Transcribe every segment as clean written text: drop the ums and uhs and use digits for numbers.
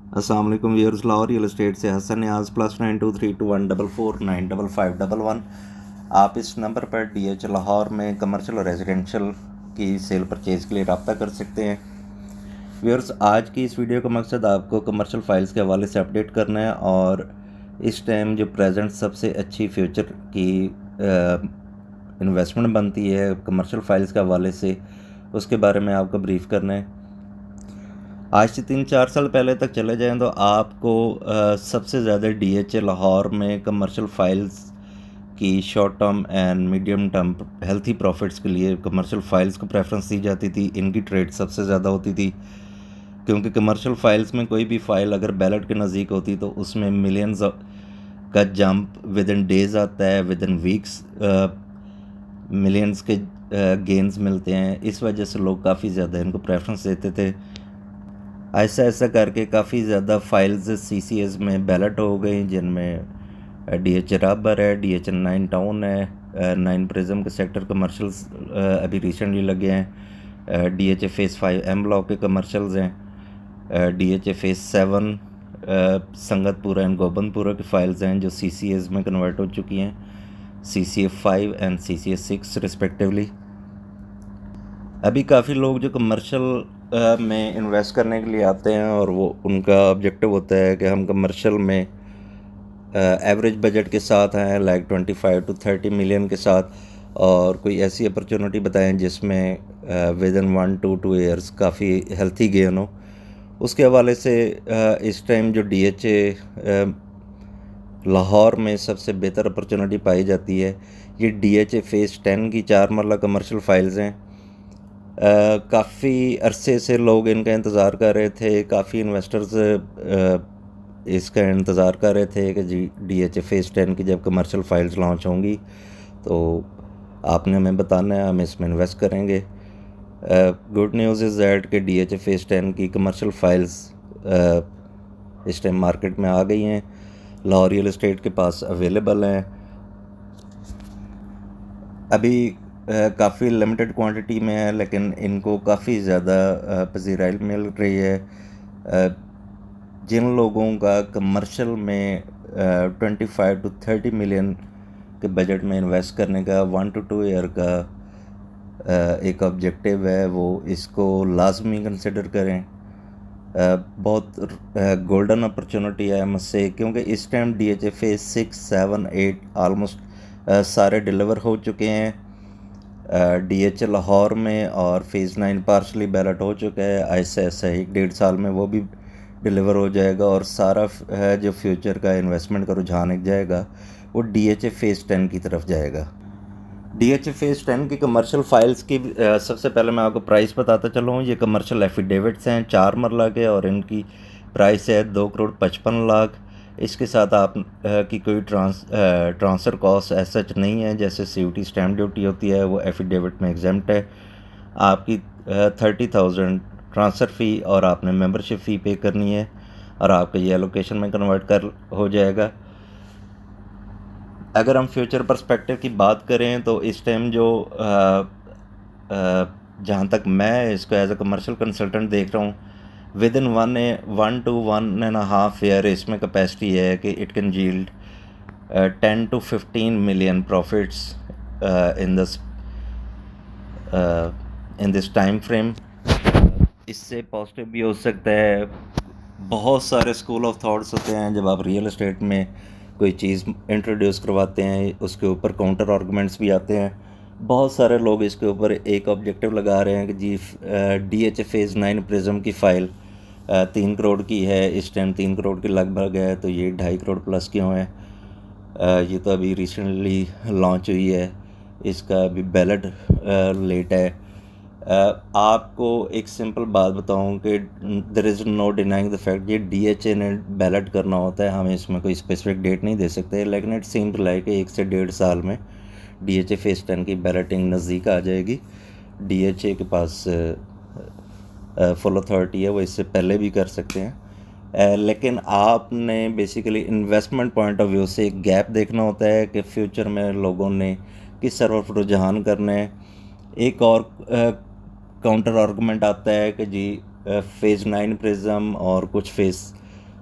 अस्सलाम वालेकुम viewers. Lahore real estate से हसन न्याज +923214455511। आप इस नंबर पर DH लाहौर में कमर्शियल और रेजिडेंशियल की सेल परचेज़ के लिए रब्ता कर सकते हैं। व्यूअर्स, आज की इस वीडियो का मकसद आपको कमर्शियल फाइल्स के हवाले से अपडेट करना है और इस टाइम जो प्रेजेंट सबसे अच्छी फ्यूचर की इन्वेस्टमेंट बनती है कमर्शियल फाइल्स के हवाले से, उसके बारे में आपको ब्रीफ करना है। आज से 3-4 साल पहले तक चले जाएं तो आपको सबसे ज़्यादा DH लाहौर में कमर्शियल फाइल्स की short term and medium term healthy profits के लिए कमर्शियल फाइल्स को प्रेफरेंस दी जाती थी। इनकी ट्रेड सबसे ज़्यादा होती थी क्योंकि कमर्शियल फाइल्स में कोई भी फाइल अगर बैलेट के नज़दीक होती तो उसमें मिलियंस का जंप विद इन डेज़ आता है, विद इन वीक्स मिलियंस के गेंस मिलते हैं। इस वजह से लोग काफ़ी ज़्यादा इनको प्रेफरेंस देते थे। ऐसा ऐसा करके काफ़ी ज़्यादा फाइल्स CCS में बैलेट हो गई, जिनमें DH राबर है, DH 9 टाउन है, 9 प्रिज्म के सेक्टर कमर्शल्स अभी रिसेंटली लगे हैं, DH फेज़ 5 M ब्लॉक के कमर्शल्स हैं, DH फेज़ 7 संगतपुरा एंड गोबंदपुरा की फ़ाइल्स हैं जो CCS में कन्वर्ट हो चुकी हैं, CCF 5 एंड CCS 6 रिस्पेक्टिवली। अभी काफ़ी लोग जो कमर्शियल में इन्वेस्ट करने के लिए आते हैं और वो उनका ऑब्जेक्टिव होता है कि हम कमर्शियल में एवरेज बजट के साथ हैं, लाइक 25 to 30 मिलियन के साथ, और कोई ऐसी अपॉर्चुनिटी बताएं जिसमें विद इन 1 to 2 ईयर्स काफ़ी हेल्थी गेन हो। उसके हवाले से इस टाइम जो DH लाहौर में सबसे बेहतर अपॉर्चुनिटी पाई जाती है, ये DH फेज़ 10 की 4 मरला कमर्शियल फाइल्स हैं। काफ़ी अरसे से लोग इनका इंतज़ार कर रहे थे, काफ़ी इन्वेस्टर्स इसका इंतज़ार कर रहे थे कि जी DH फेज़ 10 की जब कमर्शियल फाइल्स लॉन्च होंगी तो आपने हमें बताना है, हम इसमें इन्वेस्ट करेंगे। गुड न्यूज़ इज़ दैट कि DH फेज़ 10 की कमर्शियल फाइल्स इस टाइम मार्केट में आ गई हैं, लाहौर रियल एस्टेट के पास अवेलेबल हैं। अभी काफ़ी लिमिटेड क्वांटिटी में है, लेकिन इनको काफ़ी ज़्यादा पजीराई मिल रही है। जिन लोगों का कमर्शियल में 25 to 30 मिलियन के बजट में इन्वेस्ट करने का 1 to 2 ईयर का एक ऑब्जेक्टिव है, वो इसको लाजमी कंसिडर करें। बहुत गोल्डन अपॉर्चुनिटी है मुझसे, क्योंकि इस टाइम DH फेज़ 6, 7, 8 आलमोस्ट सारे डिलीवर हो चुके हैं DH लाहौर में, और फेज़ 9 पार्शली बैलेट हो चुका है। ऐसे ऐसे 1-1.5 साल में वो भी डिलीवर हो जाएगा और सारा जो फ्यूचर का इन्वेस्टमेंट का रुझान एक जाएगा वो DH फेज़ 10 की तरफ जाएगा। DH फेज़ 10 की कमर्शियल फाइल्स की सबसे पहले मैं आपको प्राइस बताता चलूँ। ये कमर्शियल एफिडेविट्स हैं 4 मरला के, और इनकी प्राइस है 2,55,00,000। इसके साथ आप की कोई ट्रांसफ़र कॉस्ट एज सच नहीं है, जैसे CUT स्टैम्प ड्यूटी होती है वो एफिडेविट में एग्जेम्प्ट है। आपकी 30,000 ट्रांसफ़र फ़ी और आपने मेंबरशिप फ़ी पे करनी है, और आपका ये एलोकेशन में कन्वर्ट कर हो जाएगा। अगर हम फ्यूचर पर्सपेक्टिव की बात करें तो इस टाइम जो जहाँ तक मैं इसको एज अ कमर्शियल कंसल्टेंट देख रहा हूँ, विद इन 1 to 1.5 ईयर इसमें कैपेसिटी है कि it can yield 10 to 15 million profits in this time frame. इससे पॉजिटिव भी हो सकता है। बहुत सारे स्कूल ऑफ थॉट्स होते हैं जब आप रियल एस्टेट में कोई चीज़ इंट्रोड्यूस करवाते हैं, उसके ऊपर काउंटर आर्गूमेंट्स भी आते हैं। बहुत सारे लोग इसके ऊपर एक ऑब्जेक्टिव लगा रहे हैं कि जी DH फेज़ 9 प्रिज्म की फ़ाइल 3 करोड़ की है, इस टाइम 3 करोड़ के लगभग है, तो ये 2.5 करोड़ प्लस क्यों है। ये तो अभी रिसेंटली लॉन्च हुई है, इसका अभी बैलेट लेट है। आपको एक सिंपल बात बताऊं कि there is no denying the fact ये DH ने बैलेट करना होता है, हमें इसमें कोई स्पेसिफिक डेट नहीं दे सकते, लेकिन इट सीम्स लाइक 1 से 1.5 साल में DH फेज़ 10 की बैलेटिंग नज़दीक आ जाएगी। DH के पास फुल अथॉरिटी है, वो इससे पहले भी कर सकते हैं। लेकिन आपने basically investment point of view से एक गैप देखना होता है कि फ्यूचर में लोगों ने किस तरफ रुझान करना है। एक और काउंटर आर्गूमेंट आता है कि जी फेज़ 9 प्रिज्म और कुछ फेज़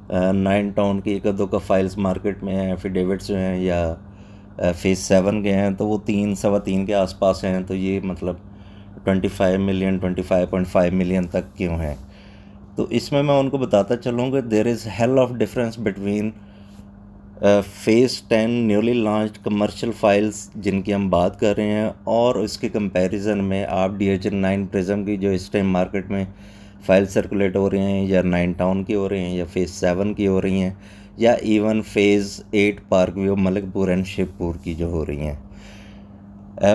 9 टाउन की एक दो का फाइल्स मार्केट में हैं, एफिडेविट्स जो हैं, या फेज़ 7 के हैं, तो वो 3 सवा 3 के आसपास हैं। तो ये मतलब 25 मिलियन 25.5 मिलियन तक क्यों हैं। तो इसमें मैं उनको बताता चलूँ कि there is hell of difference between phase 10 newly launched commercial files जिनकी हम बात कर रहे हैं, और इसके कंपैरिजन में आप DHL 9 प्रिज्म की जो इस टाइम मार्केट में फ़ाइल सर्कुलेट हो रही हैं, या 9 टाउन की हो रही हैं, या फेज़ 7 की हो रही हैं, या even phase 8 park view Malikpur and Shivpur की जो हो रही हैं।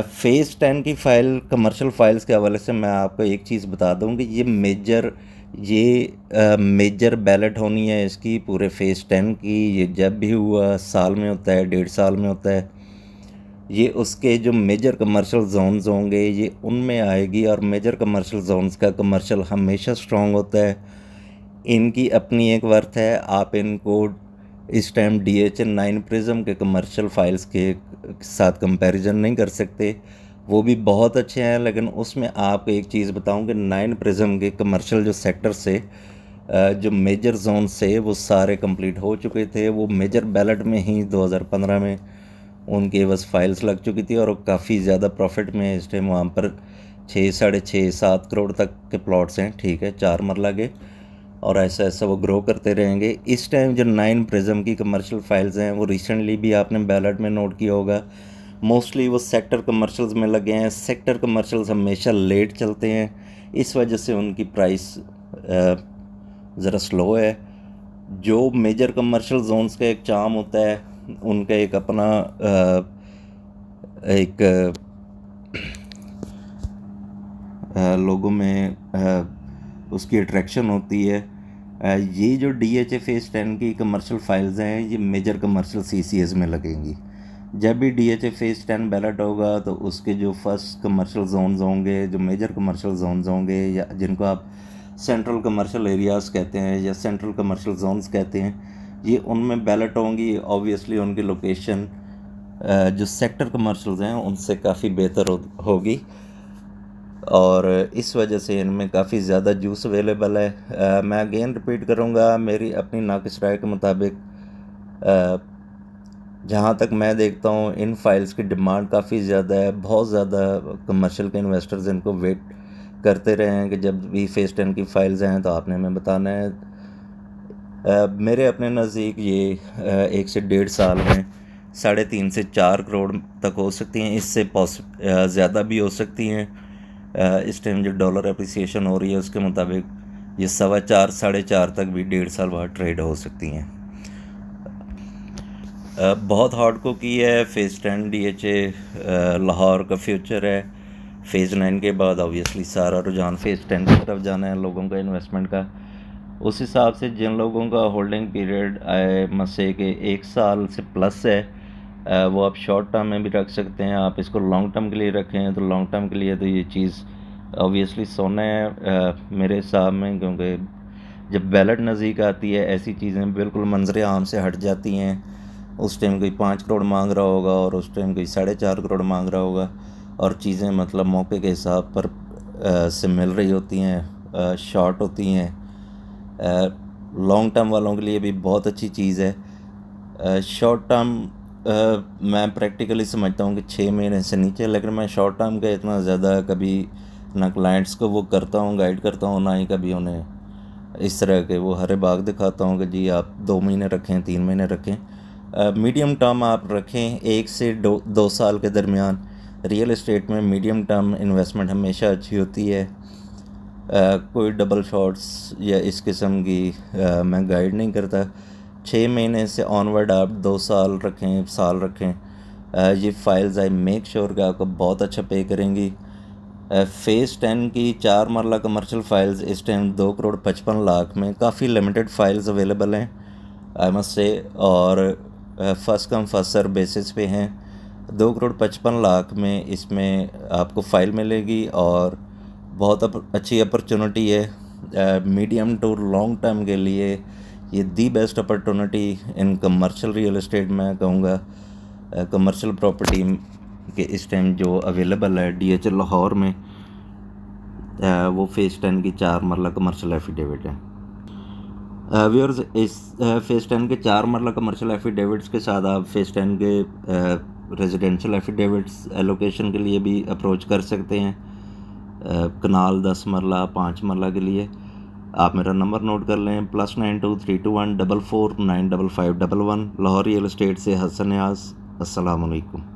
फेज़ 10 की फ़ाइल कमर्शियल फाइल्स के हवाले से मैं आपको एक चीज़ बता दूं कि ये मेजर बैलेट होनी है इसकी पूरे फेज़ 10 की। ये जब भी हुआ साल में होता है, 1.5 साल में होता है। ये उसके जो मेजर कमर्शियल जोन्स होंगे ये उनमें आएगी, और मेजर कमर्शियल जोन्स का कमर्शियल हमेशा स्ट्रॉन्ग होता है। इनकी अपनी एक वर्थ है। आप इनको इस टाइम DHL 9 प्रिज्म के कमर्शियल फाइल्स के साथ कंपैरिजन नहीं कर सकते। वो भी बहुत अच्छे हैं, लेकिन उसमें आपको एक चीज़ बताऊं कि 9 प्रिज्म के कमर्शियल जो सेक्टर से जो मेजर जोन से वो सारे कंप्लीट हो चुके थे। वो मेजर बैलेट में ही 2015 में उनके बस फाइल्स लग चुकी थी, और वो काफ़ी ज़्यादा प्रॉफिट में इस टाइम वहाँ पर 6 साढ़े 6 7 करोड़ तक के प्लॉट्स हैं, ठीक है, 4 मरला के, और ऐसा ऐसा वो ग्रो करते रहेंगे। इस टाइम जो 9 प्रिज्म की कमर्शियल फाइल्स हैं वो रिसेंटली भी आपने बैलेट में नोट किया होगा, मोस्टली वो सेक्टर कमर्शियल्स में लगे हैं। सेक्टर कमर्शियल्स हमेशा लेट चलते हैं, इस वजह से उनकी प्राइस ज़रा स्लो है। जो मेजर कमर्शियल जोन्स का एक चार्म होता है, उनका एक अपना एक लोगों में उसकी अट्रैक्शन होती है। ये जो DHA फेज़ 10 की कमर्शियल फाइल्स हैं ये मेजर कमर्शियल CCS में लगेंगी। जब भी DHA फेज़ 10 बैलेट होगा तो उसके जो फर्स्ट कमर्शियल जोन्स होंगे, जो मेजर कमर्शियल जोन्स होंगे, या जिनको आप सेंट्रल कमर्शियल एरियाज़ कहते हैं या सेंट्रल कमर्शियल जोन्स कहते हैं, ये उनमें बैलेट होंगी। ऑब्वियसली उनकी लोकेशन जो सेक्टर कमर्शियल्स हैं उनसे काफ़ी बेहतर होगी, और इस वजह से इनमें काफ़ी ज़्यादा जूस अवेलेबल है। मैं अगेन रिपीट करूँगा, मेरी अपनी नाक़िस राय के मुताबिक जहाँ तक मैं देखता हूँ इन फाइल्स की डिमांड काफ़ी ज़्यादा है। बहुत ज़्यादा कमर्शियल के इन्वेस्टर्स इनको वेट करते रहे हैं कि जब भी फेज़ 10 की फाइल्स हैं तो आपने हमें बताना है। मेरे अपने नज़दीक ये 1 से 1.5 साल में 3.5 से 4 करोड़ तक हो सकती हैं, इससे ज़्यादा भी हो सकती हैं। इस टाइम जो डॉलर अप्रिसिएशन हो रही है उसके मुताबिक ये 4.25 साढ़े 4 तक भी 1.5 साल बाद ट्रेड हो सकती हैं। बहुत हार्ड को की है फेज़ 10 DHA लाहौर का फ्यूचर है। फेज़ 9 के बाद ऑब्वियसली सारा रुझान फेज़ 10 की तरफ जाना है लोगों का इन्वेस्टमेंट का। उस हिसाब से जिन लोगों का होल्डिंग पीरियड मसे के 1 साल से प्लस है, वो आप शॉर्ट टर्म में भी रख सकते हैं। आप इसको लॉन्ग टर्म के लिए रखें तो लॉन्ग टर्म के लिए तो ये चीज़ ऑब्वियसली सोना है मेरे हिसाब में, क्योंकि जब बैलेट नज़दीक आती है ऐसी चीज़ें बिल्कुल मंजर आम से हट जाती हैं। उस टाइम कोई 5 करोड़ मांग रहा होगा और उस टाइम कोई 4.5 करोड़ मांग रहा होगा, और चीज़ें मतलब मौके के हिसाब पर से मिल रही होती हैं, शॉर्ट होती हैं। लॉन्ग टर्म वालों के लिए भी बहुत अच्छी चीज़ है। शॉर्ट टर्म मैं प्रैक्टिकली समझता हूँ कि 6 महीने से नीचे, लेकिन मैं शॉर्ट टर्म का इतना ज़्यादा कभी ना क्लाइंट्स को वो करता हूँ, गाइड करता हूँ, ना ही कभी उन्हें इस तरह के वो हरे बाग दिखाता हूँ कि जी आप 2 महीने रखें, 3 महीने रखें। मीडियम टर्म आप रखें 1 से 2 साल के दरमियान। रियल एस्टेट में मीडियम टर्म इन्वेस्टमेंट हमेशा अच्छी होती है। कोई डबल शॉट्स या इस किस्म की मैं गाइड नहीं करता। 6 महीने से ऑनवर्ड आप 2 साल रखें, साल रखें। ये फाइल्स आई मेक श्योर कि आपको बहुत अच्छा पे करेंगी। फेज़ 10 की 4 मरला कमर्शियल फाइल्स इस टाइम 2 करोड़ 55 लाख में काफ़ी लिमिटेड फाइल्स अवेलेबल हैं आई मस्ट से, और first come first serve basis पे हैं। 2 करोड़ 55 लाख में इसमें आपको फ़ाइल मिलेगी, और बहुत अच्छी अपॉर्चुनिटी है मीडियम टू लॉन्ग टर्म के लिए। ये the best opportunity in commercial real estate मैं कहूँगा। कमर्शियल प्रॉपर्टी के इस टाइम जो अवेलेबल है DHL लाहौर में, वो फेज़ 10 की 4 मरला कमर्शियल एफिडेविट है। व्यूअर्स, इस फ़ेज़ 10 के 4 मरला कमर्शियल एफिडेविट्स के साथ आप फ़ेज़ 10 के रेजिडेंशियल एफिडेविट्स एलोकेशन के लिए भी अप्रोच कर सकते हैं। कनाल 10 मरला 5 मरला के लिए आप मेरा नंबर नोट कर लें, +92 321 44 95511। लाहौर रियल एस्टेट से हसन नियाज़। अस्सलाम वालेकुम।